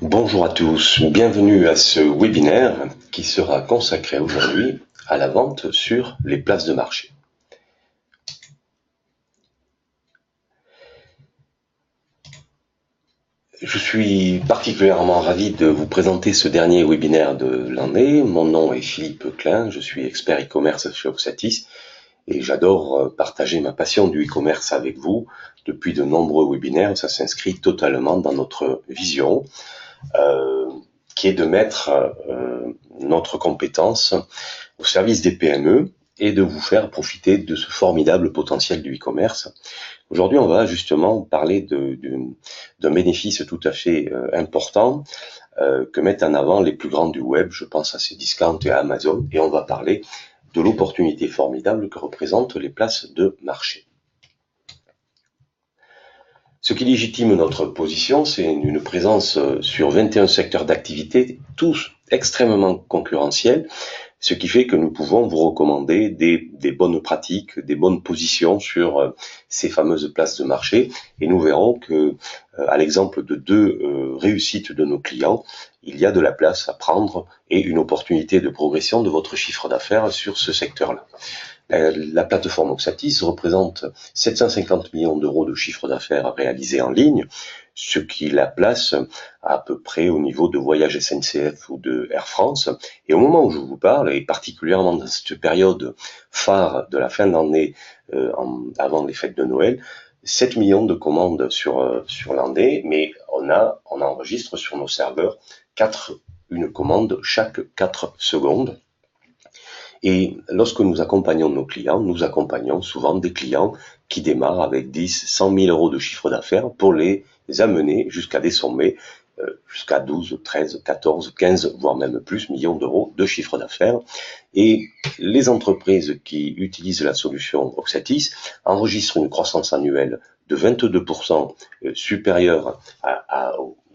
Bonjour à tous, bienvenue à ce webinaire qui sera consacré aujourd'hui à la vente sur les places de marché. Je suis particulièrement ravi de vous présenter ce dernier webinaire de l'année. Mon nom est Philippe Klein, je suis expert e-commerce chez Oxatis et j'adore partager ma passion du e-commerce avec vous. Depuis de nombreux webinaires, ça s'inscrit totalement dans notre vision qui est de mettre notre compétence au service des PME et de vous faire profiter de ce formidable potentiel du e-commerce. Aujourd'hui, on va justement parler d'un bénéfice tout à fait important que mettent en avant les plus grands du web. Je pense à Cdiscount et à Amazon, et on va parler de l'opportunité formidable que représentent les places de marché. Ce qui légitime notre position, c'est une présence sur 21 secteurs d'activité, tous extrêmement concurrentiels, ce qui fait que nous pouvons vous recommander des bonnes pratiques, des bonnes positions sur ces fameuses places de marché. Et nous verrons que, à l'exemple de deux réussites de nos clients, il y a de la place à prendre et une opportunité de progression de votre chiffre d'affaires sur ce secteur-là. La plateforme Oxatis représente 750 millions d'euros de chiffre d'affaires réalisé en ligne, ce qui la place à peu près au niveau de Voyage SNCF ou de Air France. Et au moment où je vous parle, et particulièrement dans cette période phare de la fin d'année avant les fêtes de Noël, 7 millions de commandes sur l'année, mais on enregistre sur nos serveurs une commande chaque 4 secondes. Et lorsque nous accompagnons nos clients, nous accompagnons souvent des clients qui démarrent avec 10, 100 000 euros de chiffre d'affaires pour les amener jusqu'à des sommets, jusqu'à 12, 13, 14, 15, voire même plus millions d'euros de chiffre d'affaires. Et les entreprises qui utilisent la solution Oxatis enregistrent une croissance annuelle de 22% supérieure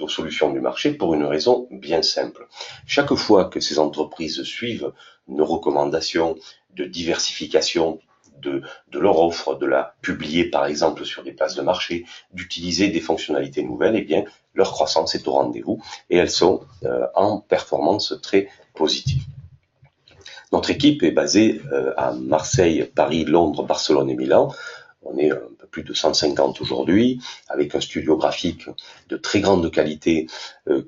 aux solutions du marché pour une raison bien simple. Chaque fois que ces entreprises suivent nos recommandations de diversification de leur offre, de la publier par exemple sur des places de marché, d'utiliser des fonctionnalités nouvelles, eh bien leur croissance est au rendez-vous et elles sont en performance très positive. Notre équipe est basée à Marseille, Paris, Londres, Barcelone et Milan. On est un peu plus de 150 aujourd'hui, avec un studio graphique de très grande qualité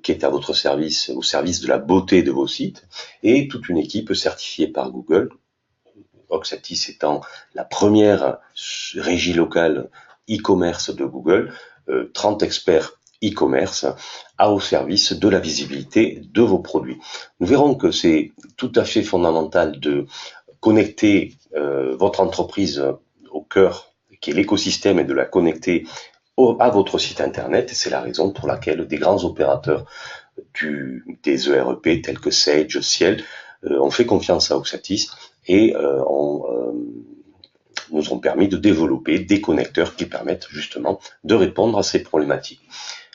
qui est à votre service, au service de la beauté de vos sites, et toute une équipe certifiée par Google, Oxatis étant la première régie locale e-commerce de Google, 30 experts e-commerce au service de la visibilité de vos produits. Nous verrons que c'est tout à fait fondamental de connecter votre entreprise au cœur qui est l'écosystème et de la connecter à votre site internet. Et c'est la raison pour laquelle des grands opérateurs des ERP tels que Sage, Ciel ont fait confiance à Oxatis et nous ont permis de développer des connecteurs qui permettent justement de répondre à ces problématiques.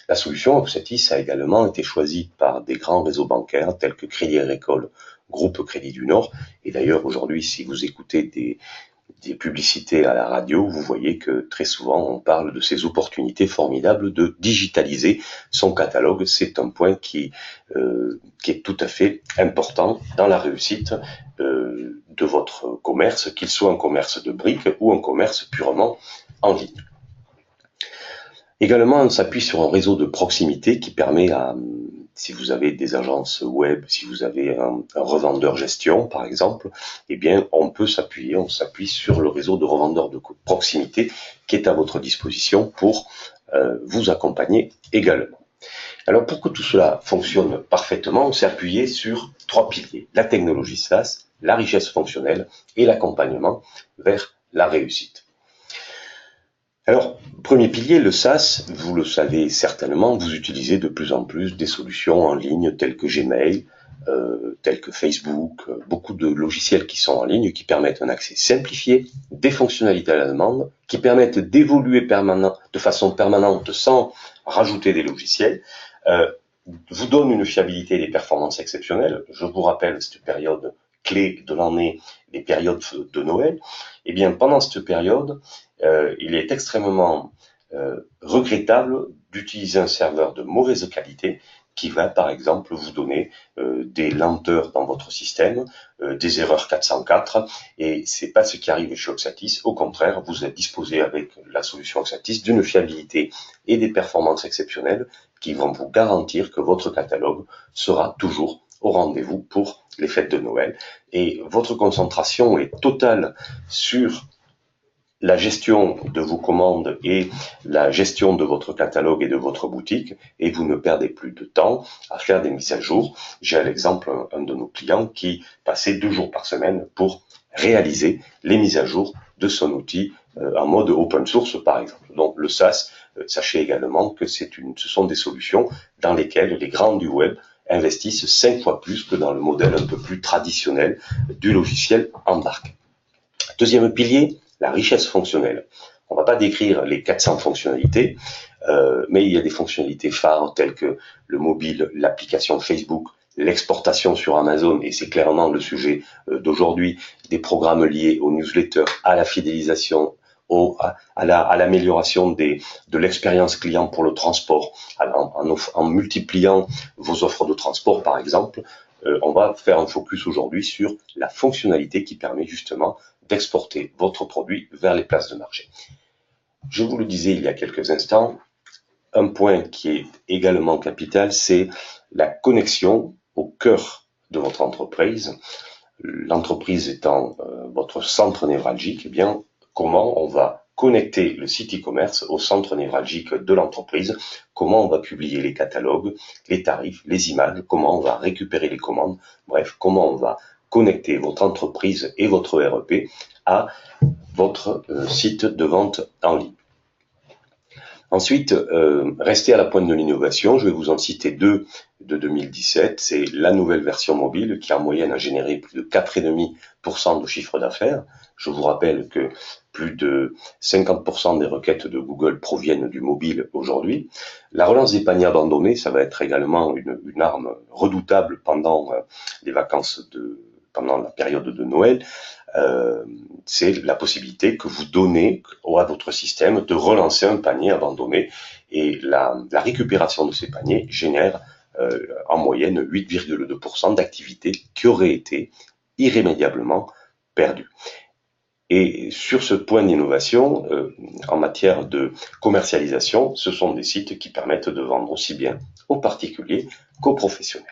La solution Oxatis a également été choisie par des grands réseaux bancaires tels que Crédit Agricole, Groupe Crédit du Nord. Et d'ailleurs, aujourd'hui, si vous écoutez des publicités à la radio, vous voyez que très souvent, on parle de ces opportunités formidables de digitaliser son catalogue. C'est un point qui est tout à fait important dans la réussite de votre commerce, qu'il soit un commerce de briques ou un commerce purement en ligne. Également, on s'appuie sur un réseau de proximité qui permet si vous avez des agences web, si vous avez un revendeur gestion, par exemple, eh bien, on s'appuie sur le réseau de revendeurs de proximité qui est à votre disposition pour vous accompagner également. Alors, pour que tout cela fonctionne parfaitement, on s'est appuyé sur 3 piliers: la technologie SaaS, la richesse fonctionnelle et l'accompagnement vers la réussite. Alors, premier pilier, le SaaS, vous le savez certainement, vous utilisez de plus en plus des solutions en ligne telles que Gmail, telles que Facebook, beaucoup de logiciels qui sont en ligne, qui permettent un accès simplifié, des fonctionnalités à la demande, qui permettent d'évoluer de façon permanente sans rajouter des logiciels, vous donnent une fiabilité et des performances exceptionnelles. Je vous rappelle cette période clé de l'année, les périodes de Noël. Eh bien, pendant cette période, il est extrêmement regrettable d'utiliser un serveur de mauvaise qualité qui va par exemple vous donner des lenteurs dans votre système, des erreurs 404, et c'est pas ce qui arrive chez Oxatis. Au contraire, vous êtes disposé avec la solution Oxatis d'une fiabilité et des performances exceptionnelles qui vont vous garantir que votre catalogue sera toujours au rendez-vous pour les fêtes de Noël, et votre concentration est totale sur la gestion de vos commandes et la gestion de votre catalogue et de votre boutique, et vous ne perdez plus de temps à faire des mises à jour. J'ai à l'exemple un de nos clients qui passait 2 jours par semaine pour réaliser les mises à jour de son outil en mode open source par exemple. Donc le SaaS, sachez également que ce sont des solutions dans lesquelles les grands du web investissent 5 fois plus que dans le modèle un peu plus traditionnel du logiciel embarqué. Deuxième pilier, la richesse fonctionnelle. On ne va pas décrire les 400 fonctionnalités, mais il y a des fonctionnalités phares telles que le mobile, l'application Facebook, l'exportation sur Amazon, et c'est clairement le sujet d'aujourd'hui, des programmes liés aux newsletters, à la fidélisation, à l'amélioration de l'expérience client pour le transport, en multipliant vos offres de transport par exemple. On va faire un focus aujourd'hui sur la fonctionnalité qui permet justement d'exporter votre produit vers les places de marché. Je vous le disais il y a quelques instants, un point qui est également capital, c'est la connexion au cœur de votre entreprise. L'entreprise étant votre centre névralgique, eh bien, comment on va connecter le site e-commerce au centre névralgique de l'entreprise, comment on va publier les catalogues, les tarifs, les images, comment on va récupérer les commandes, bref, comment on va connecter votre entreprise et votre ERP à votre site de vente en ligne. Ensuite, restez à la pointe de l'innovation. Je vais vous en citer 2 de 2017. C'est la nouvelle version mobile qui en moyenne a généré plus de 4,5% de chiffre d'affaires. Je vous rappelle que plus de 50% des requêtes de Google proviennent du mobile aujourd'hui. La relance des paniers abandonnés, ça va être également une arme redoutable pendant les vacances pendant la période de Noël. C'est la possibilité que vous donnez à votre système de relancer un panier abandonné, et la récupération de ces paniers génère en moyenne 8,2% d'activité qui aurait été irrémédiablement perdue. Et sur ce point d'innovation, en matière de commercialisation, ce sont des sites qui permettent de vendre aussi bien aux particuliers qu'aux professionnels.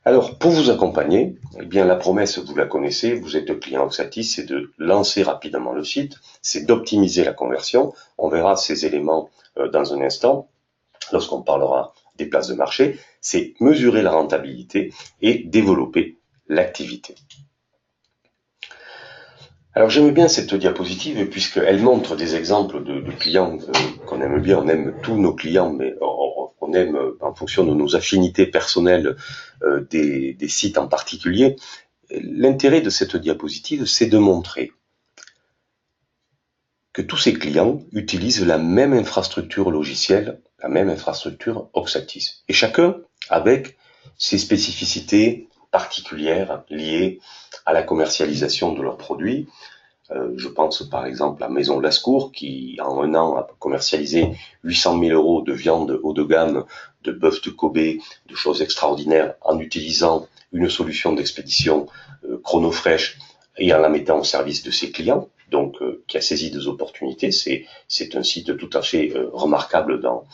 Alors, pour vous accompagner, eh bien, la promesse, vous la connaissez, vous êtes client Oxatis, c'est de lancer rapidement le site, c'est d'optimiser la conversion. On verra ces éléments dans un instant, lorsqu'on parlera des places de marché. C'est mesurer la rentabilité et développer l'activité. Alors, j'aime bien cette diapositive puisqu'elle montre des exemples de clients qu'on aime bien. On aime tous nos clients, mais on aime, en fonction de nos affinités personnelles, des sites en particulier. L'intérêt de cette diapositive, c'est de montrer que tous ces clients utilisent la même infrastructure logicielle, la même infrastructure Oxatis, et chacun avec ses spécificités particulières liées à la commercialisation de leurs produits. Je pense par exemple à Maison Lascours qui en un an a commercialisé 800 000 € de viande haut de gamme, de bœuf de Kobe, de choses extraordinaires en utilisant une solution d'expédition chronofresh et en la mettant au service de ses clients, donc qui a saisi des opportunités. C'est un site tout à fait remarquable dans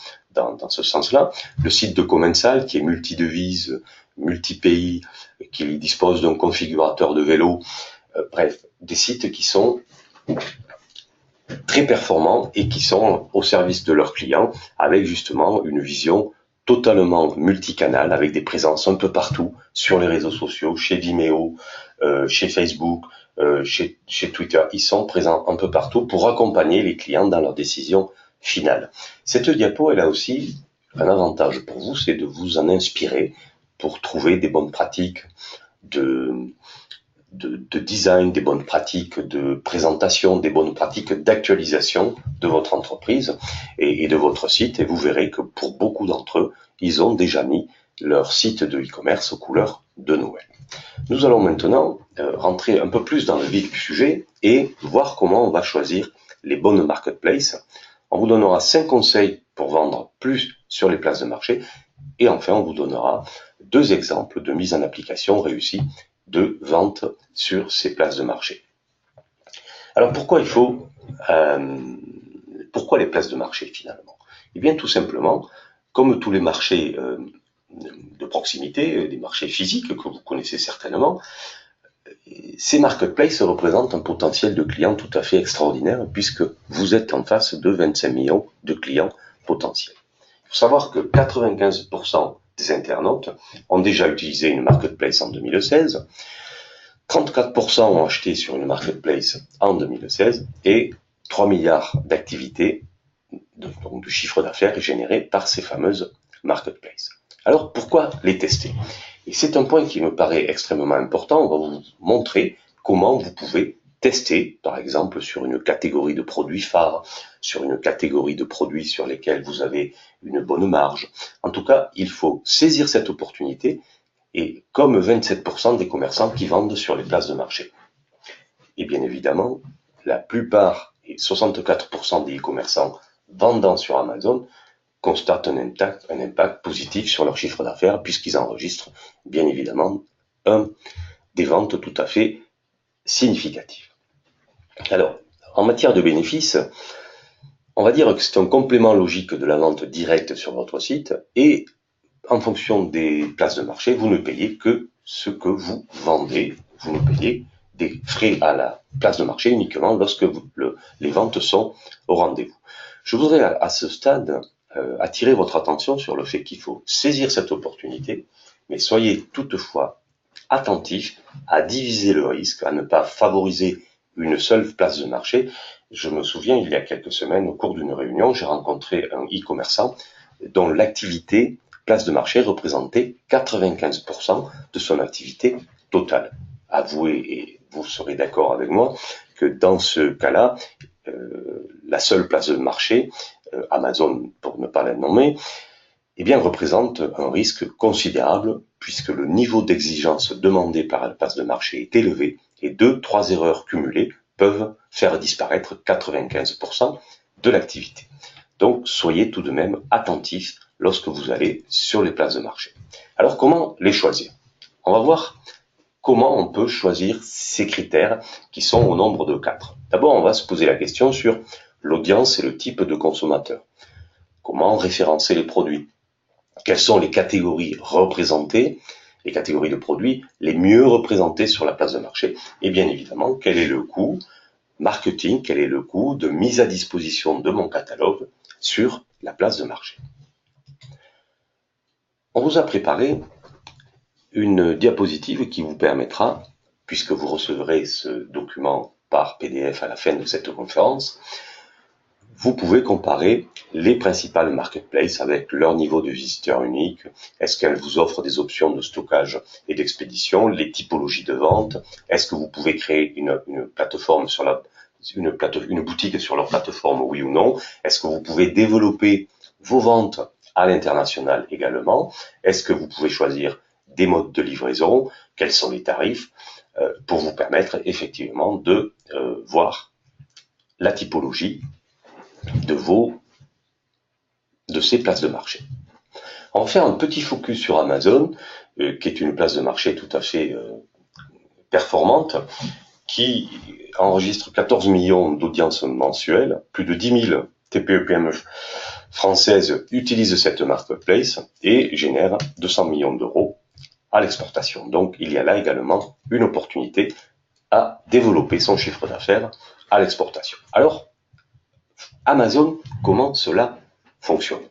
ce sens-là. Le site de Commensal qui est multi-devise, multi-pays, qui dispose d'un configurateur de vélo, bref, des sites qui sont très performants et qui sont au service de leurs clients avec justement une vision totalement multicanal, avec des présences un peu partout sur les réseaux sociaux, chez Vimeo, chez Facebook, chez Twitter. Ils sont présents un peu partout pour accompagner les clients dans leurs décisions finales. Cette diapo, elle a aussi un avantage pour vous, c'est de vous en inspirer pour trouver des bonnes pratiques de design, des bonnes pratiques de présentation, des bonnes pratiques d'actualisation de votre entreprise et de votre site. Et vous verrez que pour beaucoup d'entre eux, ils ont déjà mis leur site de e-commerce aux couleurs de Noël. Nous allons maintenant rentrer un peu plus dans le vif du sujet et voir comment on va choisir les bonnes marketplaces. On vous donnera 5 conseils pour vendre plus sur les places de marché Et enfin, on vous donnera 2 exemples de mise en application réussie de vente sur ces places de marché. Alors pourquoi pourquoi les places de marché finalement? Eh bien tout simplement, comme tous les marchés de proximité, des marchés physiques que vous connaissez certainement, ces marketplaces représentent un potentiel de clients tout à fait extraordinaire puisque vous êtes en face de 25 millions de clients potentiels. Il faut savoir que 95% des internautes ont déjà utilisé une marketplace en 2016, 34% ont acheté sur une marketplace en 2016 et 3 milliards d'activités, donc de chiffre d'affaires générés par ces fameuses marketplaces. Alors pourquoi les tester? Et c'est un point qui me paraît extrêmement important. On va vous montrer comment vous pouvez tester, par exemple, sur une catégorie de produits phares, sur une catégorie de produits sur lesquels vous avez une bonne marge. En tout cas, il faut saisir cette opportunité et comme 27% des commerçants qui vendent sur les places de marché. Et bien évidemment, la plupart et 64% des e-commerçants vendant sur Amazon constatent un impact positif sur leur chiffre d'affaires puisqu'ils enregistrent bien évidemment des ventes tout à fait significatives. Alors, en matière de bénéfices, on va dire que c'est un complément logique de la vente directe sur votre site et en fonction des places de marché, vous ne payez que ce que vous vendez. Vous ne payez des frais à la place de marché uniquement lorsque les ventes sont au rendez-vous. Je voudrais à ce stade attirer votre attention sur le fait qu'il faut saisir cette opportunité, mais soyez toutefois attentifs à diviser le risque, à ne pas favoriser une seule place de marché. Je me souviens, il y a quelques semaines, au cours d'une réunion, j'ai rencontré un e-commerçant dont l'activité place de marché représentait 95% de son activité totale. Avouez, et vous serez d'accord avec moi, que dans ce cas-là, la seule place de marché, Amazon pour ne pas la nommer, eh bien, représente un risque considérable puisque le niveau d'exigence demandé par la place de marché est élevé et 2-3 erreurs cumulées peuvent faire disparaître 95% de l'activité. Donc, soyez tout de même attentifs lorsque vous allez sur les places de marché. Alors, comment les choisir? On va voir comment on peut choisir ces critères qui sont au nombre de 4. D'abord, on va se poser la question sur l'audience et le type de consommateur. Comment référencer les produits? Quelles sont les catégories représentées, les catégories de produits les mieux représentées sur la place de marché? Et bien évidemment, quel est le coût marketing, quel est le coût de mise à disposition de mon catalogue sur la place de marché? On vous a préparé une diapositive qui vous permettra, puisque vous recevrez ce document par PDF à la fin de cette conférence, vous pouvez comparer les principales marketplaces avec leur niveau de visiteur unique. Est-ce qu'elles vous offrent des options de stockage et d'expédition, les typologies de vente? Est-ce que vous pouvez créer une plateforme sur une boutique sur leur plateforme, oui ou non? Est-ce que vous pouvez développer vos ventes à l'international également? Est-ce que vous pouvez choisir des modes de livraison? Quels sont les tarifs? Pour vous permettre effectivement de voir la typologie de ces places de marché. On va faire un petit focus sur Amazon, qui est une place de marché tout à fait performante, qui enregistre 14 millions d'audiences mensuelles, plus de 10 000 TPE-PME françaises utilisent cette marketplace et génère 200 millions d'euros à l'exportation. Donc il y a là également une opportunité à développer son chiffre d'affaires à l'exportation. Alors, Amazon, comment cela fonctionne?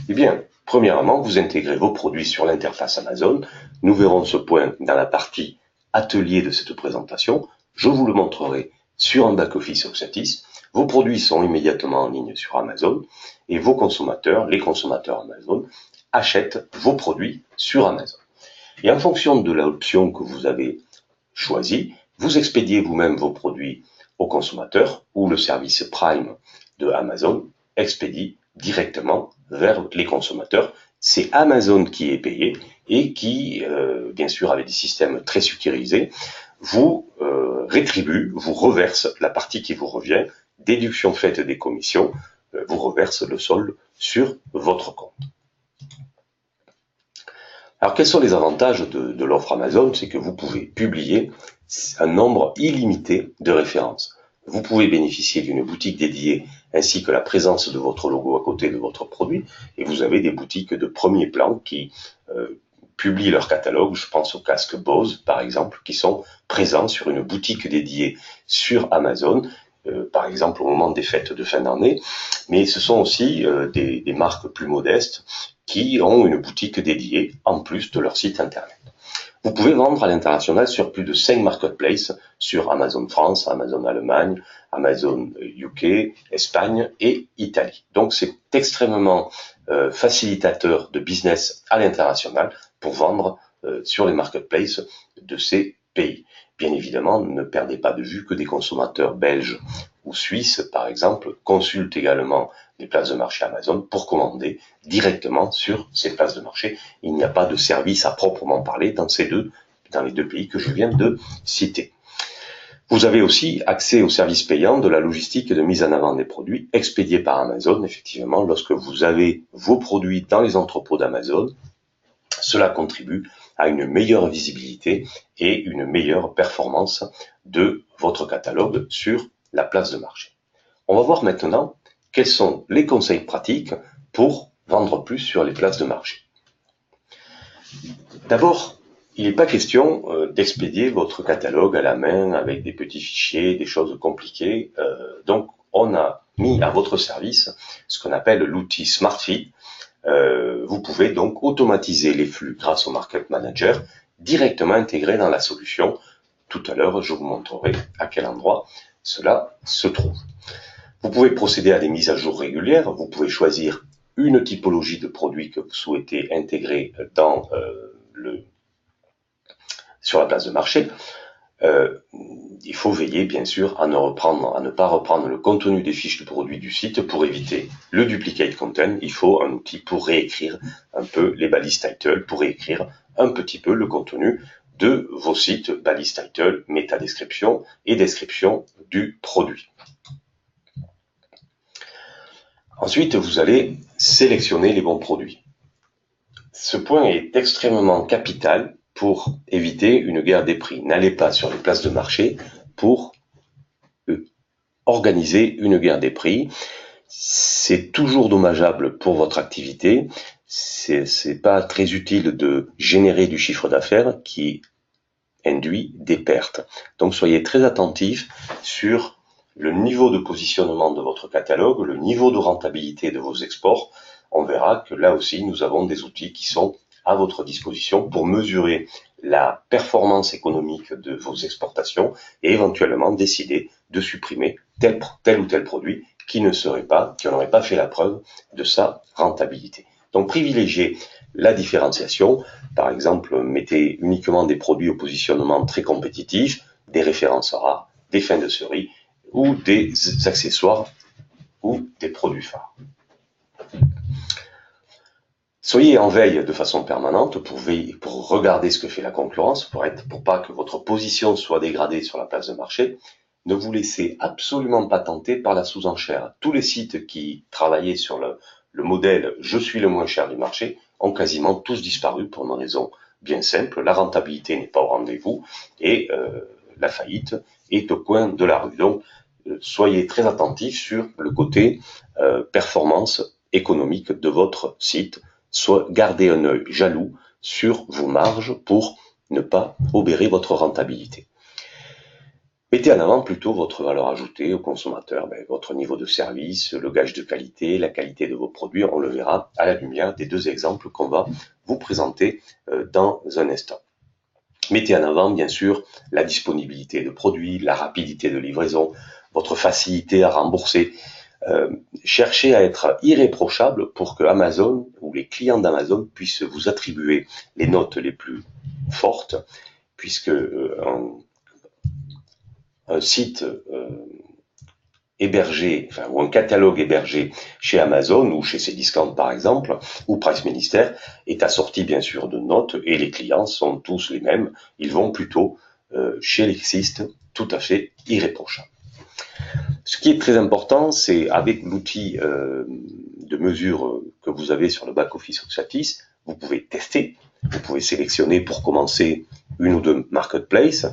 Eh bien, premièrement, vous intégrez vos produits sur l'interface Amazon. Nous verrons ce point dans la partie atelier de cette présentation. Je vous le montrerai sur un back-office Oxatis. Vos produits sont immédiatement en ligne sur Amazon et vos consommateurs, les consommateurs Amazon, achètent vos produits sur Amazon. Et en fonction de l'option que vous avez choisie, vous expédiez vous-même vos produits aux consommateurs ou le service Prime de Amazon expédie directement vers les consommateurs. C'est Amazon qui est payé et qui, bien sûr, avec des systèmes très sécurisés, vous rétribue, vous reverse la partie qui vous revient, déduction faite des commissions, vous reverse le solde sur votre compte. Alors quels sont les avantages de l'offre Amazon? C'est que vous pouvez publier un nombre illimité de références. Vous pouvez bénéficier d'une boutique dédiée ainsi que la présence de votre logo à côté de votre produit. Et vous avez des boutiques de premier plan qui publient leur catalogue. Je pense aux casques Bose, par exemple, qui sont présents sur une boutique dédiée sur Amazon, par exemple au moment des fêtes de fin d'année. Mais ce sont aussi des marques plus modestes qui ont une boutique dédiée en plus de leur site internet. Vous pouvez vendre à l'international sur plus de 5 marketplaces, sur Amazon France, Amazon Allemagne, Amazon UK, Espagne et Italie. Donc c'est extrêmement facilitateur de business à l'international pour vendre sur les marketplaces de ces pays. Bien évidemment, ne perdez pas de vue que des consommateurs belges ou suisses, par exemple, consultent également les places de marché Amazon pour commander directement sur ces places de marché. Il n'y a pas de service à proprement parler dans les deux pays que je viens de citer. Vous avez aussi accès aux services payants de la logistique de mise en avant des produits expédiés par Amazon. Effectivement, lorsque vous avez vos produits dans les entrepôts d'Amazon, cela contribue à une meilleure visibilité et une meilleure performance de votre catalogue sur la place de marché. On va voir maintenant quels sont les conseils pratiques pour vendre plus sur les places de marché. D'abord, il n'est pas question d'expédier votre catalogue à la main avec des petits fichiers, des choses compliquées. Donc, on a mis à votre service ce qu'on appelle l'outil SmartFeed. Vous pouvez donc automatiser les flux grâce au Market Manager directement intégré dans la solution. Tout à l'heure, je vous montrerai à quel endroit cela se trouve. Vous pouvez procéder à des mises à jour régulières. Vous pouvez choisir une typologie de produits que vous souhaitez intégrer sur la place de marché. Il faut veiller bien sûr à ne pas reprendre le contenu des fiches de produits du site pour éviter le duplicate content. Il faut un outil pour réécrire un peu les balises title, pour réécrire un petit peu le contenu de vos sites, balises title, métadescription et description du produit. Ensuite, vous allez sélectionner les bons produits. Ce point est extrêmement capital pour éviter une guerre des prix. N'allez pas sur les places de marché pour organiser une guerre des prix. C'est toujours dommageable pour votre activité. C'est pas très utile de générer du chiffre d'affaires qui induit des pertes. Donc soyez très attentifs sur le niveau de positionnement de votre catalogue, le niveau de rentabilité de vos exports. On verra que là aussi, nous avons des outils qui sont à votre disposition pour mesurer la performance économique de vos exportations et éventuellement décider de supprimer tel ou tel produit qui n'aurait pas fait la preuve de sa rentabilité. Donc privilégiez la différenciation. Par exemple, mettez uniquement des produits au positionnement très compétitif, des références rares, des fins de série ou des accessoires ou des produits phares. Soyez en veille de façon permanente pour regarder ce que fait la concurrence, pour pas que votre position soit dégradée sur la place de marché. Ne vous laissez absolument pas tenter par la sous-enchère. Tous les sites qui travaillaient sur le modèle « je suis le moins cher du marché » ont quasiment tous disparu pour une raison bien simple. La rentabilité n'est pas au rendez-vous et la faillite est au coin de la rue. Donc, soyez très attentifs sur le côté performance économique de votre site. Soit gardez un œil jaloux sur vos marges pour ne pas obérer votre rentabilité. Mettez en avant plutôt votre valeur ajoutée au consommateur, votre niveau de service, le gage de qualité, la qualité de vos produits. On le verra à la lumière des deux exemples qu'on va vous présenter dans un instant. Mettez en avant, bien sûr, la disponibilité de produits, la rapidité de livraison, votre facilité à rembourser. Cherchez à être irréprochable pour que Amazon ou les clients d'Amazon puissent vous attribuer les notes les plus fortes, puisque un site hébergé, ou un catalogue hébergé chez Amazon ou chez Cdiscount par exemple, ou Price Minister, est assorti bien sûr de notes et les clients sont tous les mêmes. Ils vont plutôt chez Lexiste, tout à fait irréprochable. Ce qui est très important, c'est avec l'outil de mesure que vous avez sur le back-office Xatis, vous pouvez tester Vous pouvez sélectionner pour commencer une ou deux marketplaces.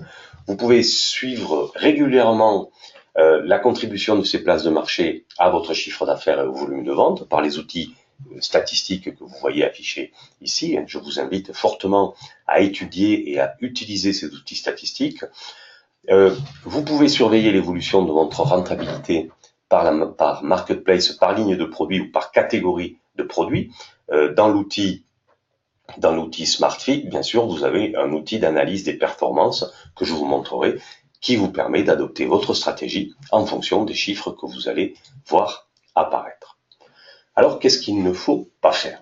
Vous pouvez suivre régulièrement la contribution de ces places de marché à votre chiffre d'affaires et au volume de vente par les outils statistiques que vous voyez affichés ici. Je vous invite fortement à étudier et à utiliser ces outils statistiques. Vous pouvez surveiller l'évolution de votre rentabilité par marketplace, par ligne de produits ou par catégorie de produits. Dans l'outil SmartFit, bien sûr, vous avez un outil d'analyse des performances que je vous montrerai qui vous permet d'adopter votre stratégie en fonction des chiffres que vous allez voir apparaître. Alors, qu'est-ce qu'il ne faut pas faire?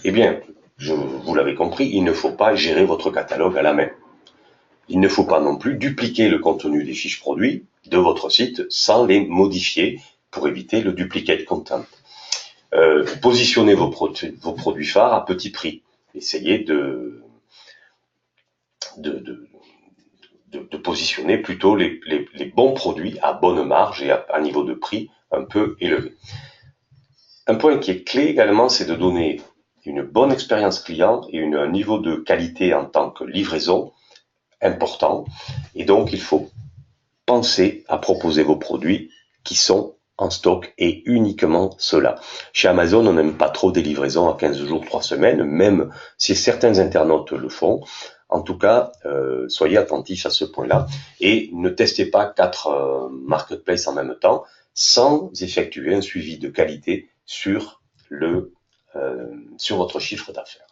Eh bien, vous l'avez compris, il ne faut pas gérer votre catalogue à la main. Il ne faut pas non plus dupliquer le contenu des fiches produits de votre site sans les modifier pour éviter le duplicate content. Positionnez vos produits phares à petit prix. Essayez de positionner plutôt les bons produits à bonne marge et à un niveau de prix un peu élevé. Un point qui est clé également, c'est de donner une bonne expérience client et un niveau de qualité en tant que livraison important. Et donc, il faut penser à proposer vos produits qui sont en stock et uniquement cela. Chez Amazon, on n'aime pas trop des livraisons à 15 jours, 3 semaines, même si certains internautes le font. En tout cas, soyez attentifs à ce point-là et ne testez pas 4 marketplaces en même temps sans effectuer un suivi de qualité sur votre chiffre d'affaires.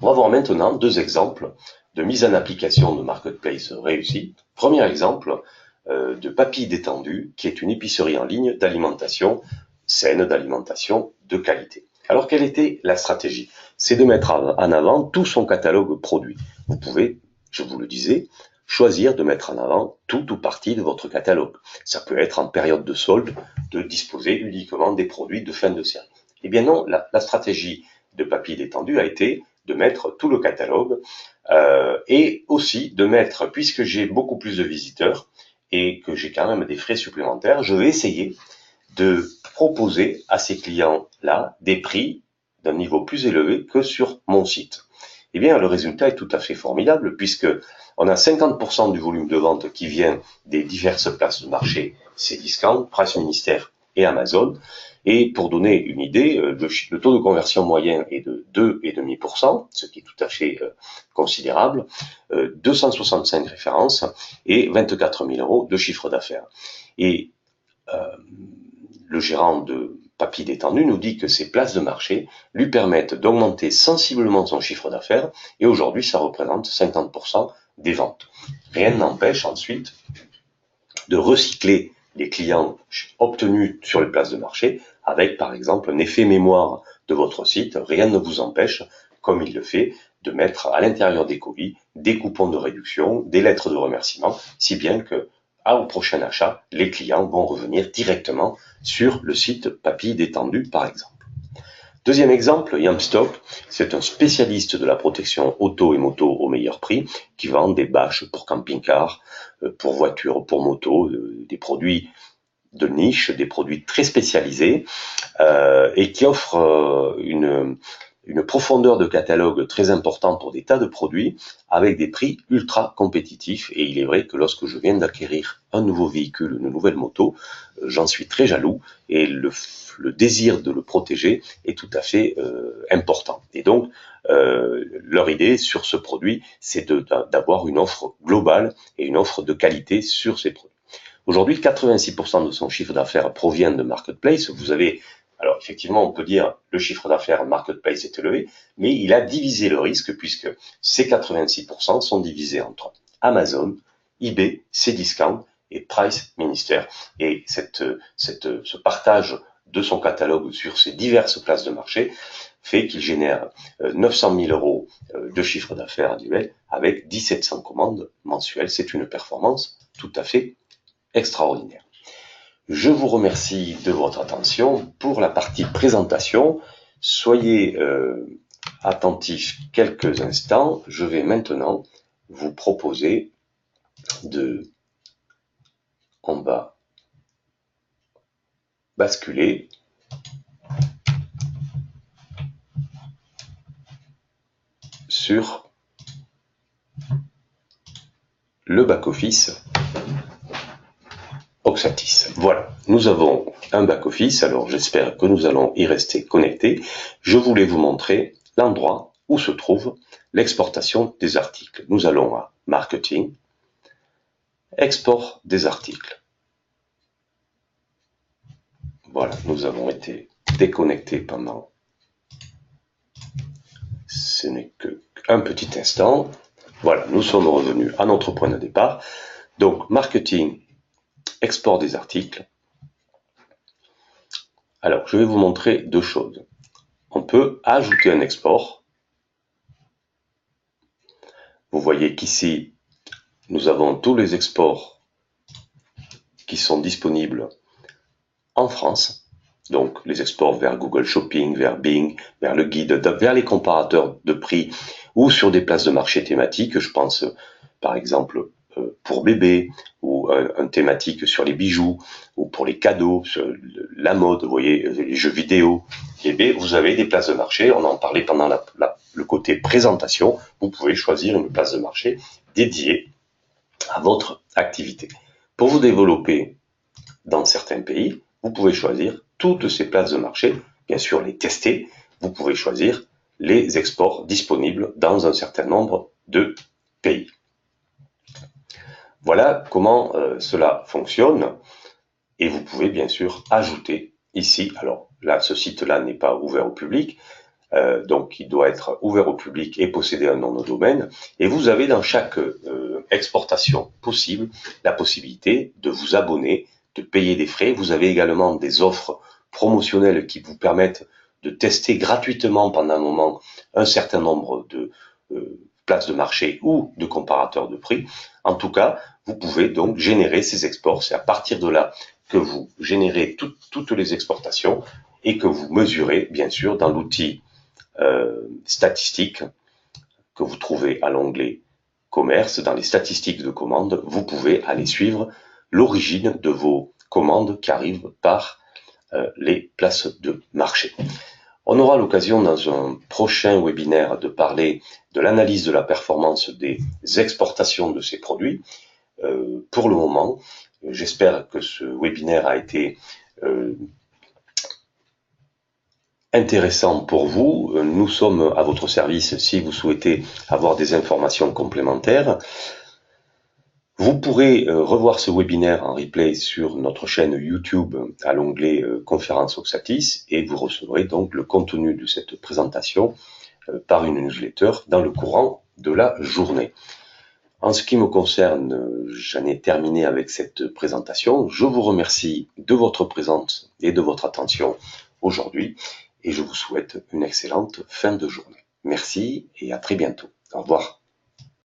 On va voir maintenant 2 exemples de mise en application de marketplace réussis. Premier exemple de Papy Détendu, qui est une épicerie en ligne d'alimentation saine, d'alimentation de qualité. Alors, quelle était la stratégie? C'est de mettre en avant tout son catalogue produit. Vous pouvez, je vous le disais, choisir de mettre en avant tout ou partie de votre catalogue. Ça peut être en période de solde, de disposer uniquement des produits de fin de série. Eh bien non, la stratégie de Papy Détendu a été de mettre tout le catalogue et aussi de mettre, puisque j'ai beaucoup plus de visiteurs et que j'ai quand même des frais supplémentaires, je vais essayer de proposer à ces clients-là des prix d'un niveau plus élevé que sur mon site. Eh bien, le résultat est tout à fait formidable puisque on a 50% du volume de vente qui vient des diverses places de marché, Cdiscount, Price Ministère et Amazon. Et pour donner une idée, le taux de conversion moyen est de 2,5%, ce qui est tout à fait considérable, 265 références et 24 000 euros de chiffre d'affaires. Et le gérant de Papy Détendu nous dit que ces places de marché lui permettent d'augmenter sensiblement son chiffre d'affaires et aujourd'hui ça représente 50% des ventes. Rien n'empêche ensuite de recycler les clients obtenus sur les places de marché avec par exemple un effet mémoire de votre site. Rien ne vous empêche, comme il le fait, de mettre à l'intérieur des colis des coupons de réduction, des lettres de remerciement, si bien que au prochain achat, les clients vont revenir directement sur le site Papy Détendu, par exemple. Deuxième exemple, Yamstock, c'est un spécialiste de la protection auto et moto au meilleur prix, qui vend des bâches pour camping-car, pour voitures, pour moto, des produits de niche, des produits très spécialisés, et qui offre une profondeur de catalogue très importante pour des tas de produits avec des prix ultra compétitifs. Et il est vrai que lorsque je viens d'acquérir un nouveau véhicule, une nouvelle moto, j'en suis très jaloux et le désir de le protéger est tout à fait important. Et donc, leur idée sur ce produit, c'est d'avoir une offre globale et une offre de qualité sur ces produits. Aujourd'hui, 86% de son chiffre d'affaires provient de marketplace. Vous avez, alors effectivement, on peut dire le chiffre d'affaires marketplace est élevé, mais il a divisé le risque puisque ces 86% sont divisés entre Amazon, eBay, Cdiscount et Price Ministère. Et ce partage de son catalogue sur ces diverses places de marché fait qu'il génère 900 000 euros de chiffre d'affaires annuel avec 1700 commandes mensuelles. C'est une performance tout à fait extraordinaire. Je vous remercie de votre attention pour la partie présentation. Soyez attentifs quelques instants. Je vais maintenant vous proposer on va basculer sur le back-office Oxatis. Voilà, nous avons un back-office, alors j'espère que nous allons y rester connectés. Je voulais vous montrer l'endroit où se trouve l'exportation des articles. Nous allons à Marketing, Export des articles. Voilà, nous avons été déconnectés pendant, ce n'est qu'un petit instant. Voilà, nous sommes revenus à notre point de départ. Donc, Marketing, Export des articles. Alors, je vais vous montrer deux choses. On peut ajouter un export. Vous voyez qu'ici, nous avons tous les exports qui sont disponibles en France. Donc, les exports vers Google Shopping, vers Bing, vers le guide, vers les comparateurs de prix ou sur des places de marché thématiques. Je pense, par exemple, pour bébé, ou un thématique sur les bijoux, ou pour les cadeaux, sur la mode, vous voyez, les jeux vidéo. Eh bien, vous avez des places de marché, on en parlait pendant le côté présentation, vous pouvez choisir une place de marché dédiée à votre activité. Pour vous développer dans certains pays, vous pouvez choisir toutes ces places de marché, bien sûr les tester, vous pouvez choisir les exports disponibles dans un certain nombre de pays. Voilà comment cela fonctionne et vous pouvez bien sûr ajouter ici, alors là ce site-là n'est pas ouvert au public, donc il doit être ouvert au public et posséder un nom de domaine, et vous avez dans chaque exportation possible la possibilité de vous abonner, de payer des frais. Vous avez également des offres promotionnelles qui vous permettent de tester gratuitement pendant un moment un certain nombre de places de marché ou de comparateurs de prix. En tout cas, vous pouvez donc générer ces exports. C'est à partir de là que vous générez toutes les exportations et que vous mesurez, bien sûr, dans l'outil statistiques que vous trouvez à l'onglet commerce. Dans les statistiques de commandes, vous pouvez aller suivre l'origine de vos commandes qui arrivent par les places de marché. On aura l'occasion dans un prochain webinaire de parler de l'analyse de la performance des exportations de ces produits. Pour le moment, j'espère que ce webinaire a été intéressant pour vous. Nous sommes à votre service si vous souhaitez avoir des informations complémentaires. Vous pourrez revoir ce webinaire en replay sur notre chaîne YouTube à l'onglet Conférence Oxatis et vous recevrez donc le contenu de cette présentation par une newsletter dans le courant de la journée. En ce qui me concerne, j'en ai terminé avec cette présentation. Je vous remercie de votre présence et de votre attention aujourd'hui et je vous souhaite une excellente fin de journée. Merci et à très bientôt. Au revoir.